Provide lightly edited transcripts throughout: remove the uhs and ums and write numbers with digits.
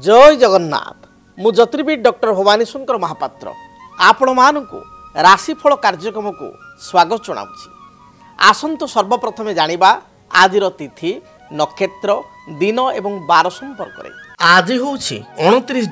जय जगन्नाथ मु ज्योतिर्विद डॉक्टर भवानी शंकर महापात्र आपण मानकु राशिफल कार्यक्रम को स्वागत जनाऊँगी। आसंतु सर्वप्रथम जानिबा आजिर तिथि नक्षत्र दिन एवं बार संपर्क रे। आज हूँ 29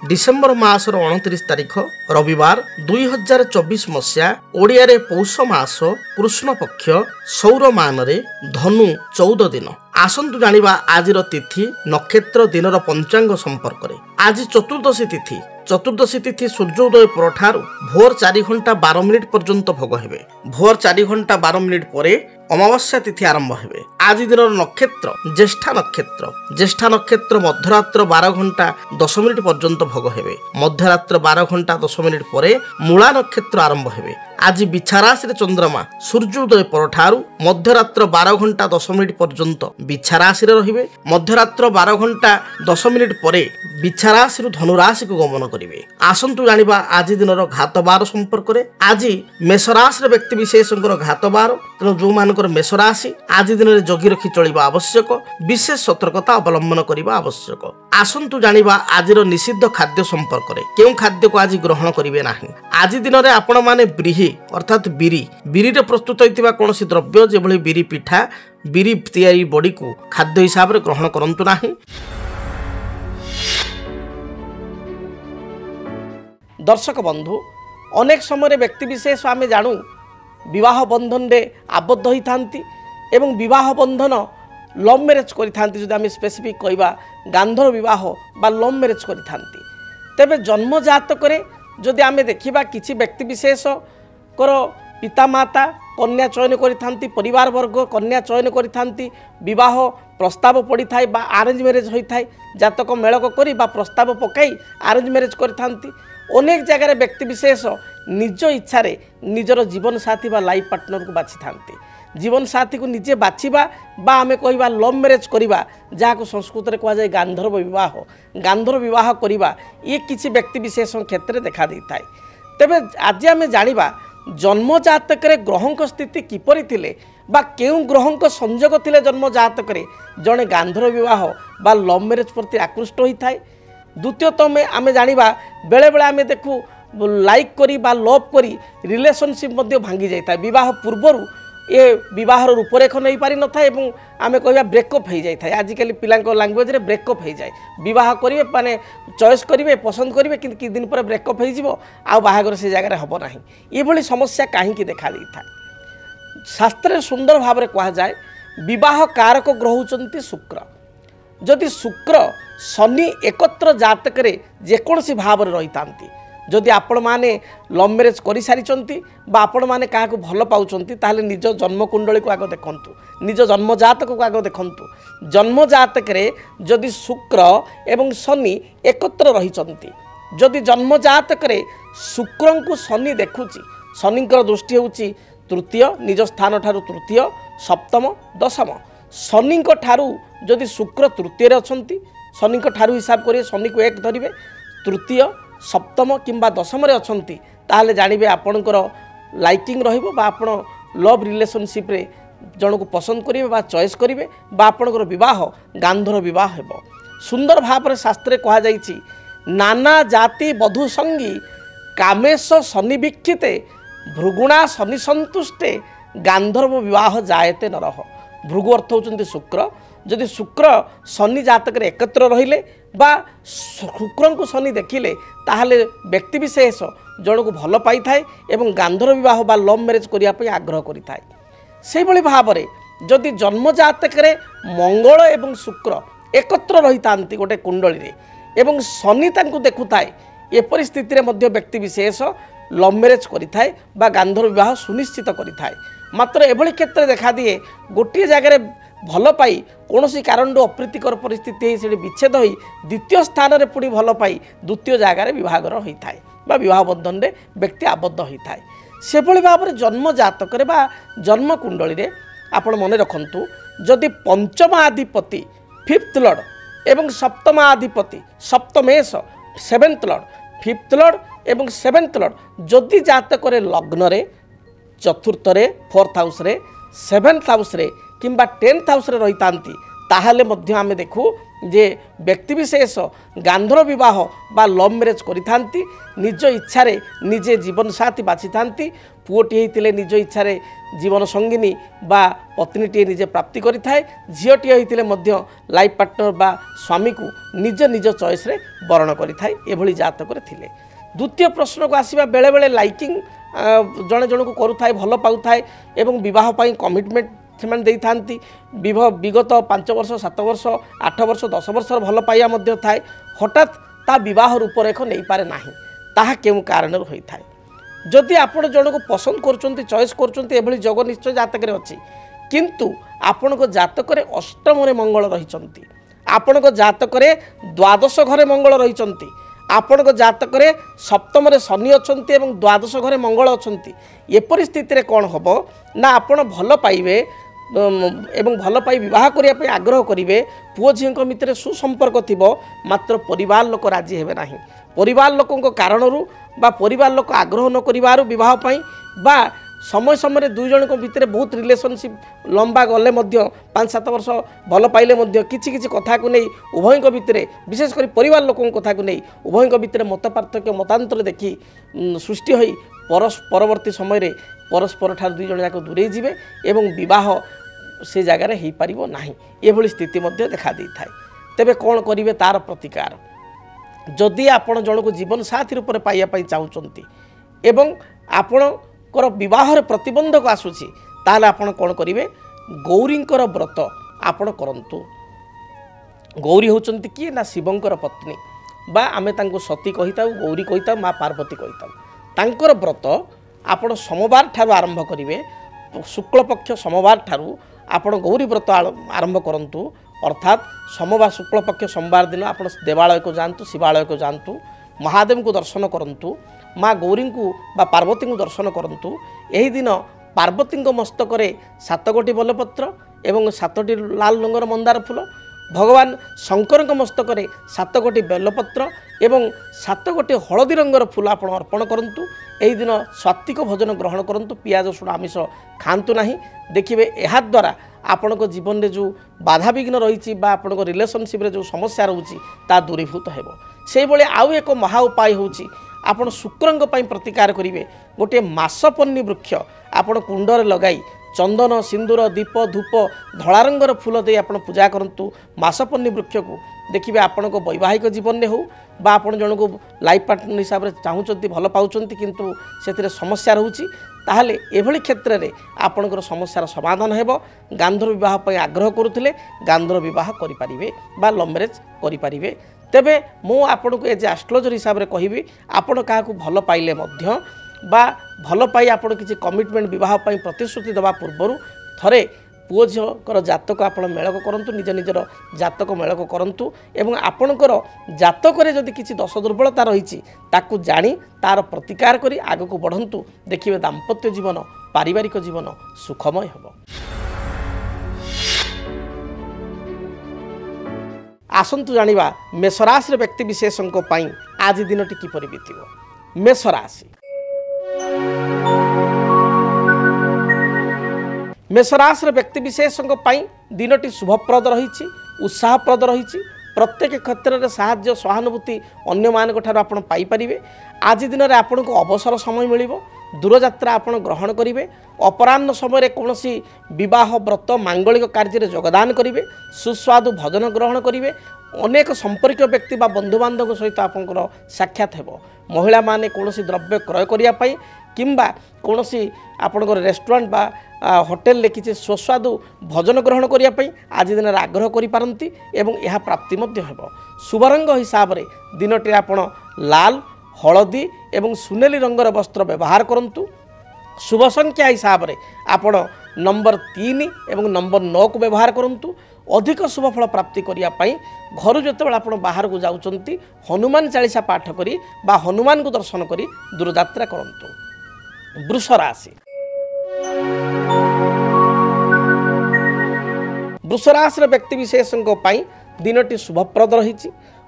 डिसेम्बर मासर 29 तारीख रविवार 2024 मसीहा ओडिया रे पौष मास कृष्ण पक्ष सौर मान रे धनु 14 दिन। आसंतु जानिबा आजिर तिथि नक्षत्र दिनर पंचांग संपर्क रे। आज चतुर्दशी तिथि सूर्योदय परठारु भोर 4 घंटा 12 मिनिट पर्यंत भोग हेबे। भोर 4 घंटा 12 मिनिट परे अमावास्या तिथि आरंभ हेबे। आज दिन नक्षत्र ज्येष्ठा नक्षत्र मध्यरात्र 12 घंटा 10 मिनिट पर्यंत भोग हेबे। मध्यरात्र 12 घंटा 10 मिनिट परे मूला नक्षत्र आरंभ हेबे। आज बिछा राशि रे चंद्रमा सूर्योदय परठारु मध्यरात्र 12 घंटा 10 मिनिट पर्यंत बिछा राशि रे रहिबे। मध्यरात्र 12 घंटा 10 मिनिट परे बिछा राशि रू धनु राशि को गमन करिवे। आसंतु जानिबा आज दिनर घात बार संपर्क रे। आज मेष राशि रे व्यक्ति विशेषकर घात बार तेणु जो मानकर मेष राशि आज दिन रे जगी रखी चलिबा आवश्यक। विशेष सतर्कता अवलंबन करिबा आवश्यक। आसंतु जानिबा आजिर निषिद्ध खाद्य संपर्क रे। केउ खाद्य को आज ग्रहण करिवे नाही। आज दिन रे आपण माने ब्रीही अर्थात बिरी रे प्रस्तुत होइतिबा कोनोसी द्रव्य जेभली बिरी पिठा बिरी तैयारी बॉडी को खाद्य हिसाब रे ग्रहण करंतु नाही। दर्शक बंधु अनेक समय व्यक्ति विशेष आम जानू विवाह बंधन रे आबद्ध होई थांती एवं विवाह बंधन लव मैरेज करि थांती। जदि आम स्पेसिफिक कहबा गांधर विवाह बा लव मैरेज करि थांती तेबे जन्म जातक रे जदि आम देखिबा किछि व्यक्ति विशेष कर पिता माता कन्या चयन करि थांती, परिवार वर्ग कन्या चयन करि थांती, विवाह प्रस्ताव पड़ी थाए बा अरेंज मैरेज होई थाए, जातक मेलक करी बा प्रस्ताव पकाई अरेंज मैरेज करि थांती। अनेक जगह व्यक्ति विशेष निज इच्छा रे निजर जीवन साथी बा लाइफ पार्टनर को बाछि थांती। जीवन साथी को निजे बाछिबा बा आमे कहिबा लव मैरेज करिबा जाको संस्कृत रे कहा जाय गांधर्व विवाह करिबा ये किछि व्यक्ति विशेष क्षेत्र देखा दै थाए। तेबे आज आमे जानिबा जन्म जातक रे ग्रहंक स्थिति किपरि थिले बा केउ ग्रहंक संयोग थिले जन्म जातक रे जणे गांधर्व विवाह बा लव मैरेज प्रति आकृष्ट होई थाए। द्वितीयतः आमे जानिबा बेले बेले आमे देखु लाइक करी बा लव करी रिलेशनशिप मध्य भांगी जाय थाए। विवाह पूर्वरु ये विवाह रूपरेख नहीं पारि न था एवं आमे कहबा ब्रेकअप हो जाय थाए। आजिकल पिलांको लैंग्वेज रे ब्रेकअप हो जाए। विवाह करिवे माने चॉइस करिवे पसंद करिवे किंतु कि दिन पर ब्रेकअप हो जिवो आ बाहागर से जगह हबो नाही। ये भली समस्या काहे की देखा दै था। शास्त्र सुंदर भाव रे कहा जाए विवाह कारक ग्रह होचंती शुक्र। जदि शुक्र शनि एकत्र जातक रे जेकोसी भाव रे रहितांती, जदि आपण माने लव मैरेज करि सारिचंती बा आपण माने काहाकू भल पाउचंती ताहले निज जन्म कुंडली को आग देखंतु, निज जन्म जातक को आग देखंतु। जन्म जातक रे जदि शुक्र एवं शनि एकत्र रहिचंती, जदि जन्म जातक रे शुक्र को शनि देखुची, शनिकर दृष्टि होउची तृतीय निज स्थान ठारू तृतीय सप्तम दशम। शनि ठारू जदि शुक्र तृतीय रे अछंती, शनि ठारू हिसाब करिए शनि को एक धरिवे, तृतीय सप्तम किंबा दशम रे अछंती ताहले जानिबे आपणकर लाइकिंग रहिबो बा आपण लव रिलेशनशिप रे जण को पसंद करिवे बा चॉइस करिवे बा आपणकर विवाह गांधर्व विवाह हेबो। सुंदर भाव रे शास्त्रे कहा जाईची नाना जाति बधु संगी कामेश शनि वीक्षिते भृगुणा शनि संतुष्टे गांधर्व विवाह जायते नरह। भृगु अर्थ होचंती शुक्र। जदि शुक्र शनि जातक रे एकत्र रहिले बा शुक्र को शनि देखिले ताहले व्यक्ति विशेष जण को भल पाई थाए एवं गांधर्व विवाह बा लव मैरेज करिया पई आग्रह करि थाए। सेहि भली भाव रे जदि जन्म जातक रे मंगल एवं शुक्र एकत्र रहितांती गोटे कुंडली रे एवं शनि तांको देखु थाए, ए परिस्थिति रे मध्य व्यक्ति विशेष लव मैरेज करि थाए बा गांधर्व विवाह सुनिश्चित करि थाए। मात्र एभली क्षेत्र देखा दिए गोटे जगह भल पाई कौन कारण अप्रीतिकर परिस्थिति से विच्छेद हो द्वितीय स्थान में पुणी भल पाई द्वितीय जगार विभागर होता है बा विवाह बंधन में व्यक्ति आबद्ध होता है। से भली भाव में जन्म जातक बा जन्म कुंडली रे आपण मन रखंतु जदि पंचम आधिपति फिफ्थ लॉर्ड एवं सप्तम आधिपति सप्तमेश सेवेंथ लॉर्ड फिफ्थ लॉर्ड एवं सेवेंथ लॉर्ड जदि जातक लग्न रे चतुर्थ रे फोर्थ हाउस रे सेवेंथ हाउस रे किंबा 10th हाउस रे रहितांती ताहले मध्य आमे देखु जे व्यक्तिशेष गांधर विवाह बा लव मैरेज करिथांती निज इच्छा रे निजे जीवन साथी बाछि थांती पुओटी होते निज इच्छा रे जीवन संगिनी बा पत्नीटी निजे प्राप्ति करिथाए झीटी होते लाइफ पार्टनर बा स्वामी को निज निज चॉइस रे वर्ण करिथाए एभली जातक थिले। द्वितीय प्रश्न को आसीबा बेले बेले लाइकिंग जड़े जन को करुथाए भल पाउथाए एवं विवाह पई कमिटमेंट से विगत 5 वर्ष 7 वर्ष 8 वर्ष 10 वर्ष भल पाइया मध्य थाए हठात ता विवाह रूपरेख नहीं पारे नाही ताहा केउ कारण होई थाए। जदि आपण जन को पसंद करचंती चॉइस करचंती एभली जग निश्चय जातक रे अछि किंतु आपण को जातक रे अष्टम रे मंगल रहिचंती आपण को जातक रे द्वादश घरे मंगल रहिचंती आपण को जातक रे सप्तम रे शनि अछंती एवं द्वादश घरे मंगल अछंती ए परिस्थिति रे कोन हबो ना आपण भल पाइबे एवं भल पाई विवाह करिया पे आग्रह करिवे पुओ झीक मित्र सुसंपर्क थिबो मात्र परिवार लोक राजी हेबे नाही परिवार लोकंक कारणरू बा परिवार लोक आग्रह न करिवारु विवाह पाई बा समय समय दुई जन भितर बहुत रिलेशनशिप लंबा गले 5-7 वर्ष भल पाइले किछि किछि कथा को नहीं उभयक भितर विशेषकर परिवार लोक कथा को नहीं उभयक भितर मत पार्थक्य मतांतर देखी सृष्टि होई परवर्ती समय परस्पर ठार दुई जन जाक दूरे जीवे एवं विवाह से जगार हो पारिबो नाही एभली स्थिति मध्य देखा दै थाए। तेबे कोन करिवे तार प्रतिकार जदि आपण जन को जीवन साथी रूप में पाइया पई चाहुचंती एवं आपणकर विवाह प्रतिबंधक आसुची ताले आपण कोन करिवे गौरींकर व्रत आपण करंतु। गौरी होचंती किए ना शिवंकर पत्नी बा आमे तांको सती कहिताउ गौरी कहिताउ माँ पार्वती कहिताउ तांकर व्रत आपण सोमवार ठारू आरंभ करिवे शुक्ल पक्ष सोमवार ठारू आपण गौरी व्रत आरंभ करंतु अर्थात सोमवार शुक्ल पक्ष सोमवार दिन आपण देवालय को जांतु शिवालय को जांतु महादेव को दर्शन करंतु माँ गौरी को बा पार्वती को दर्शन करंतु। एही दिन पार्वती मस्तक 7 गोटी बेलपत्र एवं 7टी लाल रंगर मंदार फूल भगवान शंकर मस्तक 7 गोटी बेलपत्र एवं 7 गोटी हलदी रंगर फूल आप अर्पण करंतु। एही दिन सात्विक भोजन ग्रहण करंतु पियाज रसुण आमिष खांतु नाही देखिए यह द्वारा आपण को जीवन में जो बाधा विघ्न रही आपण को रिलेशनशिप रे जो समस्या रोची ता दूरीभूत हेबो। से भले आउ एक महा उपाय होची आपण शुक्रंग पई प्रतिकार करिवे गोटे मासपन्नी वृक्ष आपण कुंडरे लगाई चंदन सिंदूर दीप धूप धला रंगर फूल दे आपण पूजा करंतु मासपन्नी वृक्ष को देखिए आपण को वैवाहिक जीवन में हो बा आपण जन को लाइफ पार्टनर हिसाब से चाहूँगी भल पाउचंती किंतु से समस्या रोची ताहले एभली क्षेत्र में आपणकर समस्यार समाधान हेबो। गांधर विवाह पर आग्रह करुथिले गांधर विवाह करिपारिबे बा लव मैरेज करिपारिबे। तेबे मु आपन को एज एस्ट्रोलॉजर हिसाब रे कहिबी आपण काहाकू भल पाइले मध्य बा भल पाई आपण किछि कमिटमेंट विवाह पई प्रतिश्रुति दबा पूर्वरु थरे पुओ झीकर जातक आपण मेलक करंतु निज निजर जातक मेलक करंतु एवं आपणकर जातक रे जदि किछि दोष दुर्बलता रहिछि ताकू जानी तार प्रतिकार करी आगको बढ़ंतु देखिबे दाम्पत्य जीवन पारिवारिक जीवन सुखमय हेबो। आसंतु जानिबा मेषराशि व्यक्ति विशेषक पई आज दिनटी किपरि बीतिबो। मेषराशि मेषराशि व्यक्ति विशेषक पई दिनटी शुभप्रद रही उत्साहप्रद रही प्रत्येक क्षेत्र में साहाय्य सहानुभूति अन्य मान आपण पाई परिबे। आज दिन में आपण को अवसर समय मिलिबो दूरयात्रा आपण ग्रहण करेंगे अपराह्न समय कौन विवाह व्रत मांगलिक कार्य योगदान करेंगे सुस्वादु भोजन ग्रहण करेंगे अनेक संपर्क व्यक्ति बा बंधु बांधव सहित आपंकर साक्षात हेबो। महिला माने कौन द्रव्य क्रय करने किंबा कौन आपंकर रेस्टोरेंट बा होटेल किसी सुस्वादु भोजन ग्रहण करने आज दिन आग्रह करिपारंती एवं यह प्राप्ति मध्य हेबो। शुभ रंग हिसाब से दिनटी आपण लाल हलदी एवं सुनेली रंगर वस्त्र व्यवहार करंतु। शुभ संख्या हिसाब से आपण नंबर 3 एवं नंबर 9 को व्यवहार करंतु। अधिक शुभ फल प्राप्ति करने घर जो आप बाहर को जाउचंती हनुमान चालीसा पाठ करी बा हनुमान को दर्शन करी दूरयात्रा करंतु। वृष राशि वृष राशि व्यक्ति विशेषों दिनटी शुभप्रद रही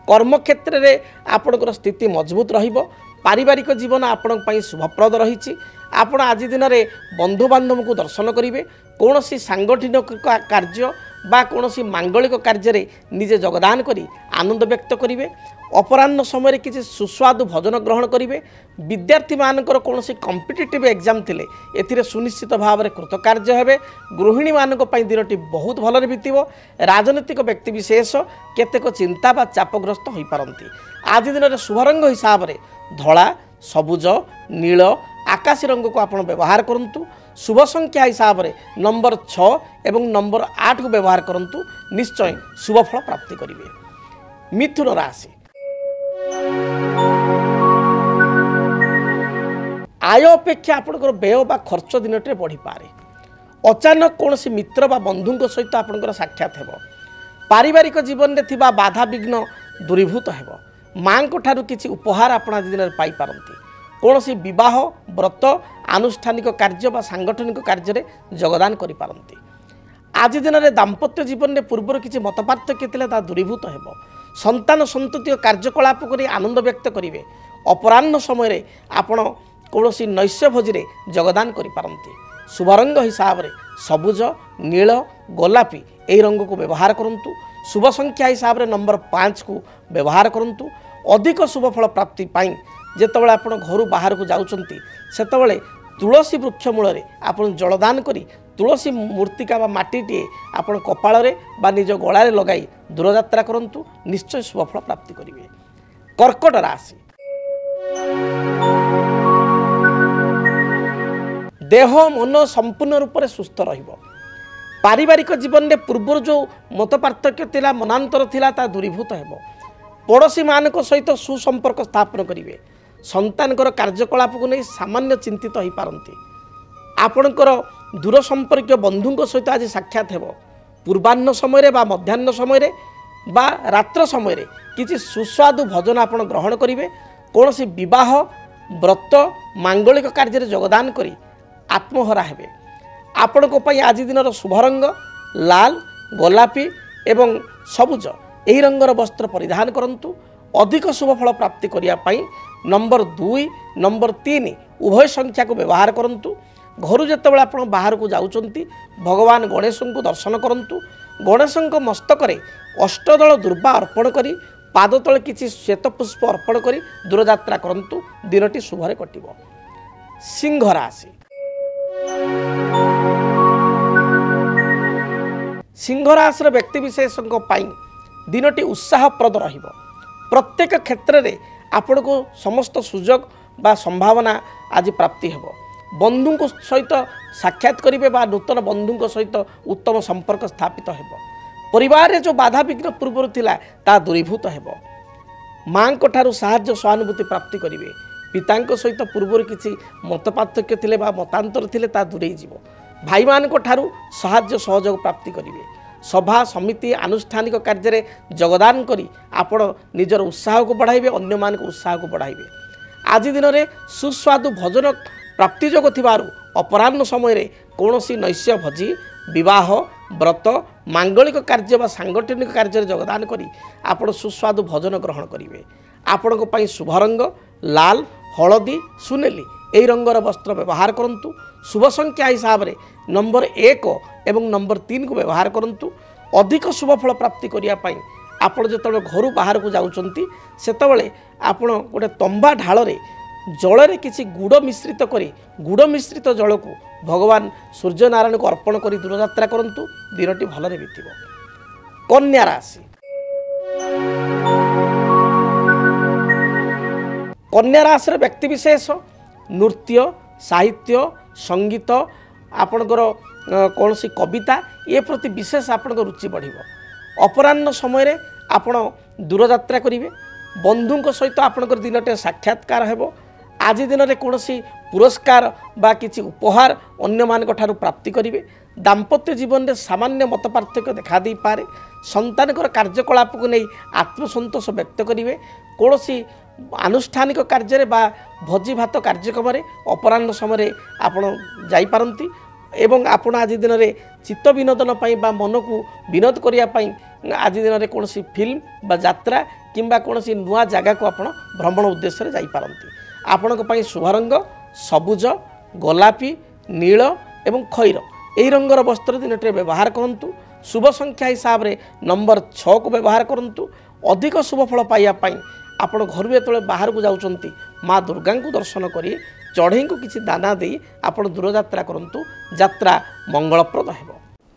कर्म क्षेत्र में आपणकर स्थिति मजबूत रहिबो। पारिवारिक जीवन आपण शुभप्रद रही आपण आज दिन में बंधु बांधव को दर्शन करेंगे कौन सांगठनिक कार्य बा कौन मांगलिक कार्य निजे जगदान करी आनंद व्यक्त करेंगे। अपराह्न समय किसी सुस्वादु भोजन ग्रहण करेंगे। विद्यार्थी मानकर कौन कॉम्पिटिटिव एग्जाम थिले एथिरे सुनिश्चित भाव में कृतकार्य हेबे। गृहिणी मानक पई दिनटी बहुत भलरे बीतिबो। राजनीतिक व्यक्तिविशेष केतेक चिंता बा चापग्रस्त होई पारंती। आज दिन में शुभ रंग हिसाब से धला सबुज नील आकाशी रंग को आप व्यवहार करूँ। शुभ संख्या हिसाब से नंबर 6 एवं नंबर 8 को व्यवहार करूँ। निश्चय शुभ फल प्राप्ति करेंगे। मिथुन राशि आय अपेक्षा आपंकर व्यय बा खर्च दिन टे बढ़ी पारे। अचानक कौन मित्र बा बंधु सहित आपंकर साक्षात हो। पारिवारिक जीवन में थिबा बाधा विघ्न दूरीभूत हो। माँ को ठारू किसी उपहार आप आज दिन में पाइपारती। कौन विवाह व्रत आनुष्ठानिक कार्य बा सांगठनिक कार्य जगदान करिपारंती। आज दिन में दाम्पत्य जीवन में पूर्वर किसी मतपार्थक्य था दूरीभूत हो। संतान संतति कार्यकलाप कर आनंद व्यक्त करेंगे। अपराह्न समय आपण कौन नैश्य भोजी जगदान करिपारंती। शुभ रंग हिसाब से सबुज नील गोलापी यही रंग को व्यवहार करूँ। शुभ संख्या हिसाब से नंबर 5 को व्यवहार करूँ। अधिक शुभ फल प्राप्ति पाई जेतबेले आपण घर बाहर को जाउचंती सेतबेले तुलसी वृक्ष मूल आप जलदान करी तुलसी मूर्तिका बा माटीटे आपण कपाल बा निज गलारे लगाई दूरयात्रा करंतु। निश्चय शुभ फल प्राप्ति करेंगे। कर्कट राशि देह मन संपूर्ण रूप से सुस्थ रहिबो। पारिवारिक जीवन में पूर्वर जो मत पार्थक्य थिला मनांतर थिला ता दूरीभूत हेबो। पड़ोशी मानक सहित सुसंपर्क स्थापन करेंगे। संतानकर कार्यकलाप को नहीं सामान्य चिंतित हो पारंती। आपणकर दूर संपर्क बंधु सहित आज साक्षात हेबो। पूर्वाह्न समय बा मध्याह्न समय बा रात्र समय किसी सुस्वादु भोजन आप ग्रहण करेंगे। कौन विवाह व्रत मांगलिक कार्य जगदान करी आत्महरा हेबे। आपण को पई आज दिन शुभ रंग लाल गोलापी एवं सबुज यही रंगर वस्त्र परिधान करंतु। अधिक शुभ फल प्राप्ति करिया पई नंबर 2 नंबर 3 उभय संख्या को व्यवहार करंतु। घर जेतेबेले आपण बाहर को जाउचंती भगवान गणेश को दर्शन करंतु। गणेश मस्तक अष्टदल दुर्वा अर्पण करी पाद तले किछि श्वेत पुष्प अर्पण करी दूरयात्रा करंतु। दिनटी शुभरे कटिबो। सिंह राशि सिंह राशि व्यक्तिविशेष दिनटी उत्साहप्रद रहिबो। प्रत्येक क्षेत्र में आपण को समस्त सुजोग बा संभावना आज प्राप्ति हेबो। बंधु सहित साक्षात करेंगे बा नूतन बंधु सहित उत्तम संपर्क स्थापित हेबो। परिवार जो बाधा विघ्न पूर्वर थिला ता दूरीभूत हेबो। माँ को ठारू साहाय्य सहानुभूति प्राप्ति करेंगे। पिता सहित पूर्वर किसी मतपार्थक्य थिले बा मतांतर थिले ता दूरेई जीवो। भाई मान को ठारू साहाय्य सहयोग प्राप्ति करेंगे। सभा समिति आनुष्ठानिक कार्य जगदान करी आपण निजर उत्साह को बढ़ाइबे अन्य मान को उत्साह को बढ़ाइबे। आज दिन में सुस्वादु भोजन प्राप्ति जोग थिबारु अपराह्न समय कौनसी नैश्य भोजी विवाह व्रत मांगलिक कार्य बा सांगठनिक कार्य जगदान करी आपण सुस्वादु भोजन ग्रहण करेंगे। आपण को पई शुभ रंग लाल हलदी सुनेली यही रंगर वस्त्र व्यवहार करंतु। शुभ संख्या हिसाब से नंबर 1 एवं नंबर 3 को व्यवहार करंतु। अधिक शुभ फल प्राप्ति करिया पई आपण जेतबेले घर बाहर को जाउचंती सेतबेले आपण गोटे तंबा ढाल रे जल रे किछि गुड़ मिश्रित करी गुड़ मिश्रित जल को भगवान सूर्य नारायण को अर्पण करी दूरयात्रा करंतु। दिनटी भलरे बीतिबो। कन्या राशि कन्या राशि व्यक्तिविशेष नृत्य साहित्य संगीत आपणकर कौन सी कविता ये प्रति विशेष आपण रुचि बढ़िबो। अपराह्न समय आपण दूरयात्रा करेंगे। बंधु सहित आपणकर दिनटे साक्षात्कार हेबो। आज दिन में कौन पुरस्कार बा किसी उपहार अन्य मान प्राप्ति करेंगे। दाम्पत्य जीवन में सामान्य मत पार्थक्य देखा दे पारे। संतानकर कार्यकलाप को नहीं आत्मसंतोष व्यक्त करेंगे। कौन आनुष्ठानिक कार्य बा भोजी भात कार्यक्रम अपराह्न समय आपण जाइपारंती एवं आपण आज दिन में चित्त विनोदन बा मन को विनोद करने आज दिन में कौन फिल्म बा यात्रा किंबा कौन नुआ जगह को आपण भ्रमण उद्देश्य जाइपारंती। आपण को शुभ रंग सबुज गोलापी नील एवं खैर यही रंगर वस्त्र दिन व्यवहार करंतु। शुभ संख्या हिसाब से नंबर 6 को व्यवहार करूँ। अधिक शुभफल पाइबापी आपण घर जो बाहर को जाऊँच माँ दुर्गा को दर्शन कर चढ़ई को किसी दाना दे आपण दूरयात्रा करूँ, यात्रा मंगलप्रद है।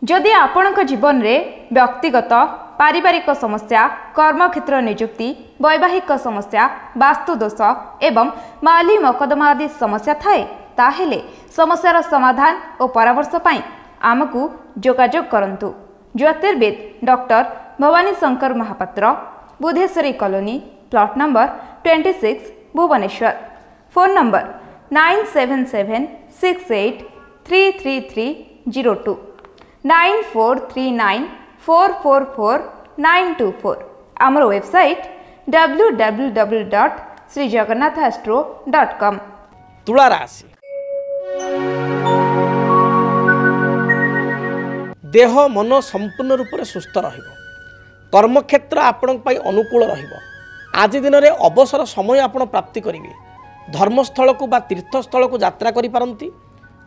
जदि आपणक जीवन में व्यक्तिगत पारिवारिक समस्या, कर्मक्षेत्र नियुक्ति, वैवाहिक समस्या, वास्तुदोष एवं माली मकदमा आदि समस्या थाए ताहेले समस्यार समाधान और परामर्श पाई आमको जोगाजोग करंतु। ज्योतिर्विद doctor Bhabani Shankar Mahapatra, Budheswari colony, plot number 26, Bhubaneswar. Phone number 9776833302 9439444924। आमर वेबसाइट www.srijagannathastro.com। तुला राशि देह मन संपूर्ण रूप से सुस्थ रहिबो। कर्मक्षेत्र आपण अनुकूल रहिबो। आज दिन में अवसर समय आपण प्राप्ति करेंगे। धर्मस्थल को बा तीर्थस्थल को यात्रा करि पारंती।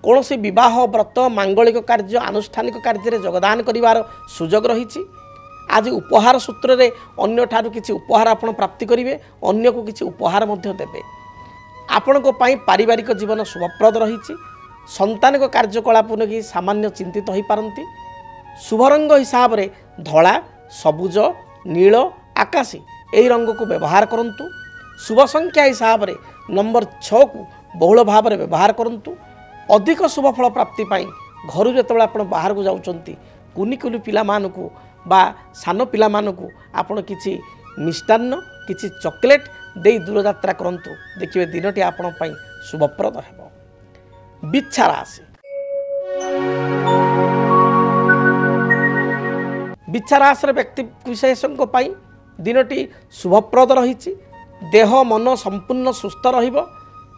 कौन सी विवाह व्रत मांगलिक कार्य आनुष्ठानिक कार्य योगदान करिवार सुजोग रही। आज उपहार सूत्र रे अन्य ठारू किछि उपहार आपण प्राप्ति करेंगे, अन्य को किछि उपहार मध्य देबे। आपण को पाई पारिवारिक जीवन शुभप्रद रही। संतानिक कार्यकलाप नहीं सामान्य चिंतित हो पारंती। शुभ रंग हिसाब रे धला, सबुज, नील, आकाशी यही रंग को व्यवहार करंतु। शुभ संख्या हिसाब रे नंबर 6 को बहुल भाव में व्यवहार करंतु। अधिक शुभफल प्राप्ति पाई घर जो आप बाहर को जाउचंती कुनी कुनी पिला मानकु बा सान पिला मानकु आपण किछि मिष्टान्न किछि चॉकलेट दे दूरयात्रा करंतु। देखिए दिनटी आपण पाई शुभप्रद हेबो। बिच्छा राशि बिच्छा राशि व्यक्ति विशेषों पाई दिनटी शुभप्रद रही। देह मन संपूर्ण सुस्थ रहिबो।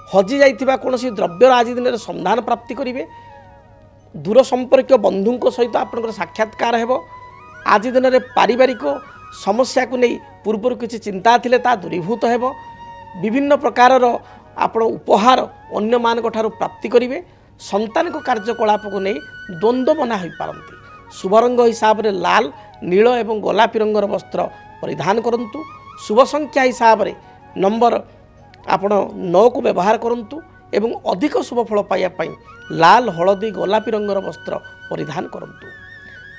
हजि जाइथिबा कोनोसी द्रव्यर आज दिन संधान प्राप्ति करेंगे। दूर संपर्क बंधुओं सहित आपनकर साक्षात्कार हेबो। आज दिन में पारिवारिक समस्या को नहीं पूर्वर किसी चिंता थिले ता दूरीभूत हेबो। विभिन्न प्रकार आपण उपहार अन्य मान प्राप्ति करेंगे। संतानिक कार्यकलाप को नहीं द्वंद्व मना हो पारंती। शुभ रंग हिसाब से लाल, नील एवं गोलापी रंगर वस्त्र परिधान करंतु। शुभ संख्या हिसाब से नंबर आपण 9 को व्यवहार करंतु एवं अधिक शुभफल पाइबापी लाल, हलदी, गोलापी रंगर वस्त्र परिधान करंतु।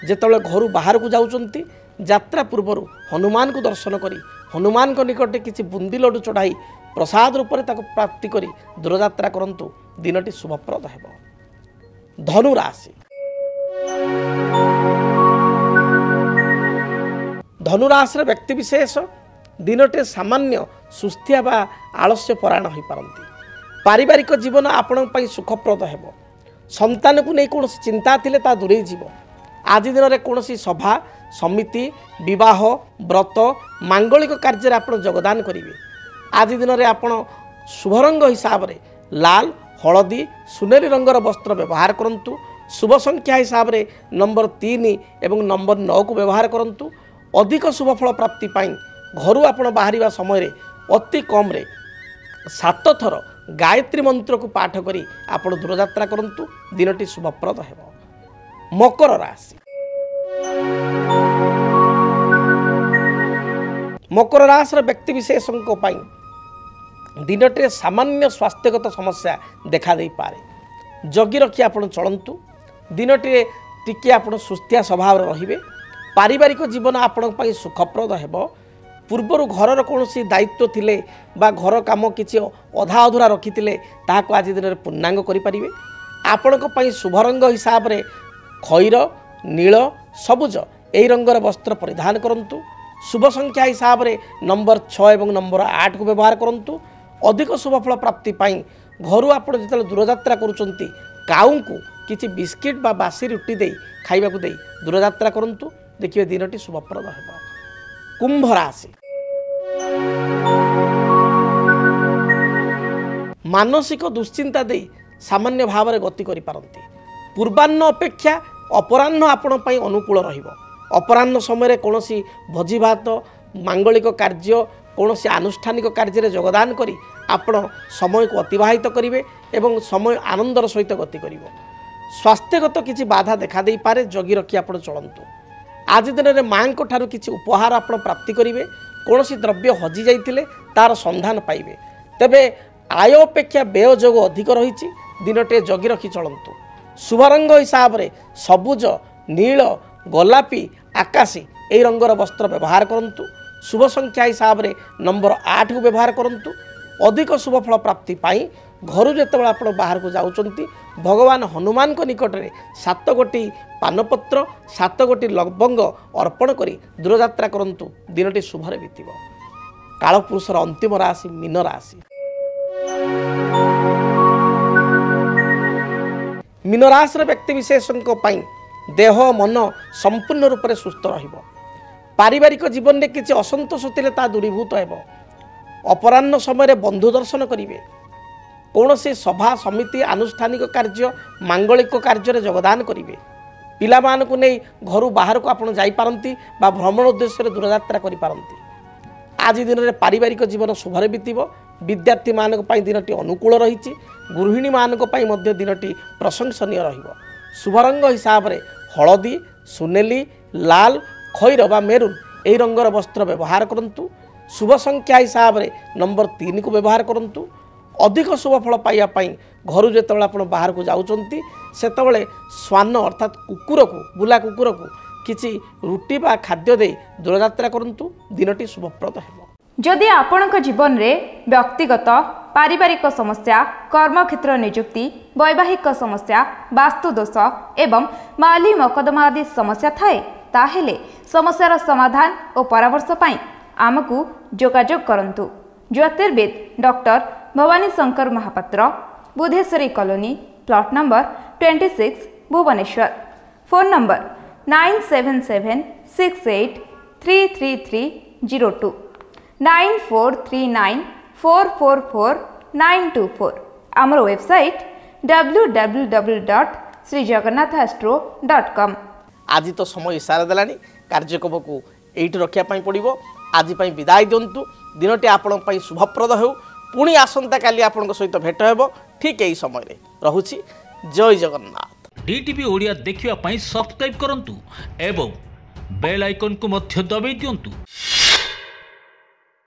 जेतबेले घर बाहर को जाउचंती यात्रा पूर्वर हनुमान को दर्शन करी हनुमान को निकटे किसी बुंदी लड्डू चढ़ाई प्रसाद रूप में प्राप्ति करी दूरयात्रा करंतु। दिनटी शुभप्रद हेबो। धनु राशि धनु राशि व्यक्ति विशेष दिनटे सामान्य सुस्थिया बा आलस्य परायण हो पारंती। पारिवारिक जीवन आपण पई सुखप्रद हेबो। संतान को नहीं कौन चिंता थिले ता दूरे जीव। आज दिन में कौन सभा समिति विवाह व्रत मांगलिक कार्य आपण योगदान करेंगे। आज दिन में आपण शुभ रंग हिसाब से लाल, हलदी, सुनेरी रंगर वस्त्र व्यवहार करंतु। शुभ संख्या हिसाब से नंबर 3 एवं नंबर 9 को व्यवहार करंतु। अधिक शुभफल प्राप्ति पाई घर आपण बाहर समय अति कम 7 थर गायत्री मंत्र को पाठ करी आपण दूरयात्रा करंतु। दिनटी शुभप्रद हेबो। मकर राशि मकर राशि व्यक्ति विशेषों पाई दिनटे सामान्य स्वास्थ्यगत समस्या देखा दे पारे। जगी रखी आपण चलंतु। दिनटे टिके आपण सुस्थिया स्वभाव रहिबे। पारिवारिक जीवन आपण पाई सुखप्रद हेबो। पूर्वर घरर कौन दायित्व थिले बा घर काम किसी अधा अधूरा रखिथिले ताहाको आज दिन में पूर्णांग करें। आपण शुभ रंग हिसाब से खैर, नील, सबुज यही रंगर वस्त्र परिधान करंतु। शुभ संख्या हिसाब से नंबर 6 एवं नंबर 8 को व्यवहार करंतु। अधिक शुभफल प्राप्ति पाई घर आपण जो दूरयात्रा करुचंती काऊ को किसी बिस्किट बा बासी रुटी दे खाइबा को दे दूरयात्रा करंतु। देखिए दिनटी शुभप्रद हेबो। कुंभ राशि मानसिक दुश्चिंता दे सामान्य भाव में गति करि पारंती। पूर्वाह्न अपेक्षा अपराह्न आपण पाई अनुकूल रहिबो। अपराह्न समय कौन भोजी भात मांगलिक कार्य कौन आनुष्ठानिक कार्य योगदान करी आपण समय को अतिवाहित करेंगे एवं समय आनंदर सहित गति करिवो। स्वास्थ्यगत किसी बाधा देखा दे पारे। जगी रखी आपण चलंतु। आज दिन में माँ ठार किसी उपहार आप प्राप्ति करेंगे कौन सी द्रव्य हजि जाइए तार संधान पाइबे तेबे आय अपेक्षा व्यय जोग अधिक रही दिनटे जगी रखी चलतु। शुभ रंग हिसाब से सबुज नील गोलापी आकाशी यही रंगर वस्त्र व्यवहार करंतु। शुभ संख्या हिसाब से नंबर 8 को व्यवहार करंतु। अधिक शुभ फल प्राप्ति पाई घर जिते आप बाहर को जाउचंती भगवान हनुमान को निकट में 7 गोटी पानपत्र 7 गोटी लवंग अर्पण करी दूरयात्रा करंतु। दिनटी शुभरे बीतब। कालपुरुषर अंतिम राशि मीन राशि। मीन राशि व्यक्ति विशेषों देह मन संपूर्ण रूप से सुस्थ रहिबो। पारिवारिक जीवन में किसी असंतोष होते दूरीभूत हेब। अपराह्न समय बंधु दर्शन करेंगे। कौन सी सभा समिति आनुष्ठानिक कार्य मांगलिक कार्य योगदान करेंगे। पिला को नहीं घर बाहर को आप जापारती भ्रमण उद्देश्य दूरयात्रा करेंगे। आज दिन में पारिवारिक जीवन शुभरे बीतब। विद्यार्थी मान दिनटी अनुकूल रही। गृहिणी मान दिनटी प्रशंसनीय रहिबो। शुभ रंग हिसाब से हलदी सुनेली लाल खैर बा मेरून यही रंगर वस्त्र व्यवहार करंतु। शुभ संख्या हिसाब से नंबर 3 को व्यवहार करंतु। अधिक शुभ फल पाइबापी घर जो आप बाहर को जाउचंती सेतबेले श्वान अर्थात कुकुर को बुला कुकुर को किसी रुटी बा खाद्य दे दूरयात्रा करंतु। दिनटी शुभप्रद हेबो। जदि आपणक जीवन में व्यक्तिगत पारिवारिक समस्या कर्मक्षेत्र नियुक्ति वैवाहिक समस्या वास्तुदोष एवं माली मकदमा आदि समस्या थाए ताहेले समस्यार समाधान और परामर्श पाई आमको जोगाजोग करंतु। ज्योतिर्विद doctor Bhabani Shankar Mahapatra Budheswari colony plot number 26 Bhubaneswar. Phone number 9776833302 9439444924। आमर वेबसाइट www.srijagannathastro.com। आज तो समय इशारा देलानी कार्यक्रम को एइट रखिया पई पड़िबो। आज पई विदाय दिंतु। दिनटी आपण पई शुभप्रद हो। पुणी आसंता काली आपण सहित भेट हेबो ठीक यही समय रे। रहुछि जय जगन्नाथ। डीटीवी ओडिया देखिवा पई सब्सक्राइब करंतु एवं बेल आइकन को मध्य दबाई दियंतु।